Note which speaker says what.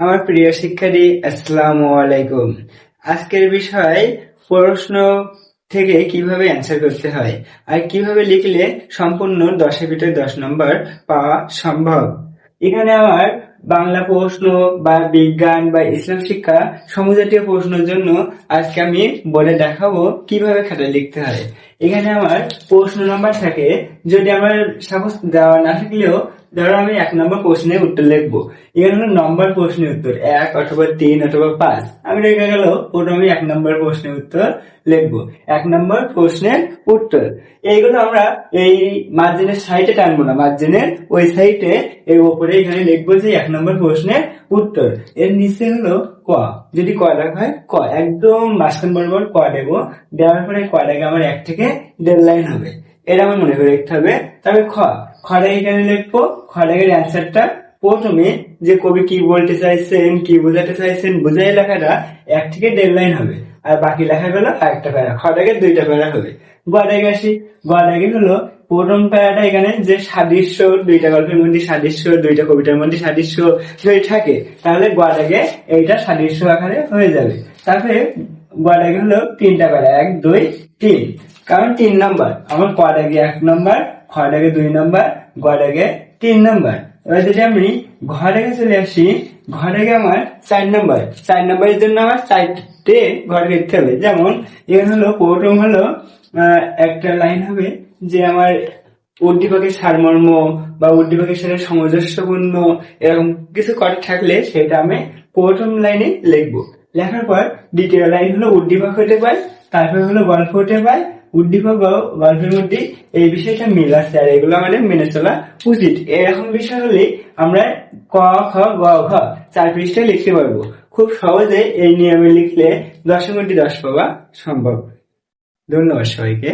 Speaker 1: আমার প্রিয় শিক্ষার্থী, আসসালামু আলাইকুম। আজকের বিষয় প্রশ্ন থেকে কিভাবে অ্যান্সার করতে হয় আর কিভাবে লিখলে সম্পূর্ণ 10-এর ভিতরে 10 নম্বর পাওয়া সম্ভব। এখানে আমার বাংলা প্রশ্ন বা বিজ্ঞান বা ইসলাম শিক্ষা সমজাতীয় প্রশ্নের জন্য আজকে আমি বলে দেখাবো কিভাবে খাতায় লিখতে হয়। এখানে আমার প্রশ্ন নাম্বার থাকে, যদি আমার সাপোজ দেওয়া না থাকলেও ধরো আমি 1 নম্বর প্রশ্নের উত্তর লিখবো। এখানে হলো নম্বর প্রশ্নের উত্তর 1 অথবা 3 অথবা 5। আমি রেখে গেল প্রথমে 1 নম্বর প্রশ্নের উত্তর লিখবো। 1 নম্বর প্রশ্নের উত্তর এইগুলো আমরা এই মার্জিনের সাইডে টানবো না, মার্জিনের ওই সাইডে এর উপরে এখানে লিখবো যে 1 নম্বর প্রশ্নের উত্তর। এর নিচে হলো ক, যদি ক লেখা হয় ক একদম মাঝখান বরাবর ক দেবো। দেওয়ার পরে ক লেগে আমার 1 থেকে 1.5 লাইন হবে, এটা আমার মনে করে রাখতে হবে। তবে খটা এখানে লিখবো। খটাকের অ্যান্সারটা প্রথমে যে কবি কি বলতে চাইছেন, কি বোঝাতে চাইছেন বুঝাই লেখাটা 1 থেকে 1.5 লাইন হবে, আর বাকি লেখাগুলো আরেকটা প্যারা। খটাকে 2টা প্যারা হবে। গটাকে আসি। গটাকে হলো প্রথম প্যারাটা, এখানে যে সাদৃশ্য, 2টা গল্পের মধ্যে সাদৃশ্য, 2টা কবিতার মধ্যে সাদৃশ্য যদি থাকে তাহলে গটাকে এইটা সাদৃশ্য আকারে হয়ে যাবে। তারপরে গটাকে হলো 3টা প্যারা, 1 2 3, কারণ 3 নাম্বার। আমার কটাকে 1 নাম্বার, খটাকে 2 নাম্বার, গটাকে 3 নাম্বার। এবার যদি আমি ঘটাকে চলে আসি, ঘটাকে আমার 4 নাম্বার। 4 নাম্বারের জন্য আমার 4টে ঘর লিখতে হবে। যেমন এখানে হলো প্রথম হলো একটা লাইন হবে যে আমার উদ্দীপকের সারমর্ম বা উদ্দীপকের সাথে সামঞ্জস্যপূর্ণ এরকম কিছু কথা থাকলে সেটা আমি প্রথম লাইনে লিখবো। লেখার পর দ্বিতীয় লাইন হলো উদ্দীপক হতে পারে, তারপরে হলো গল্প হতে পারে। উদ্দীপক গল্পের মধ্যে এই বিষয়টা মিল আছে, আর এগুলো আমাদের মেনে চলা উচিত। এরকম বিষয় হলে আমরা ক খ গ ঘ 4 পৃষ্ঠায় লিখতে পারবো। খুব সহজে এই নিয়মে লিখলে 10-এর মধ্যে 10 পাওয়া সম্ভব। ধন্যবাদ সবাইকে।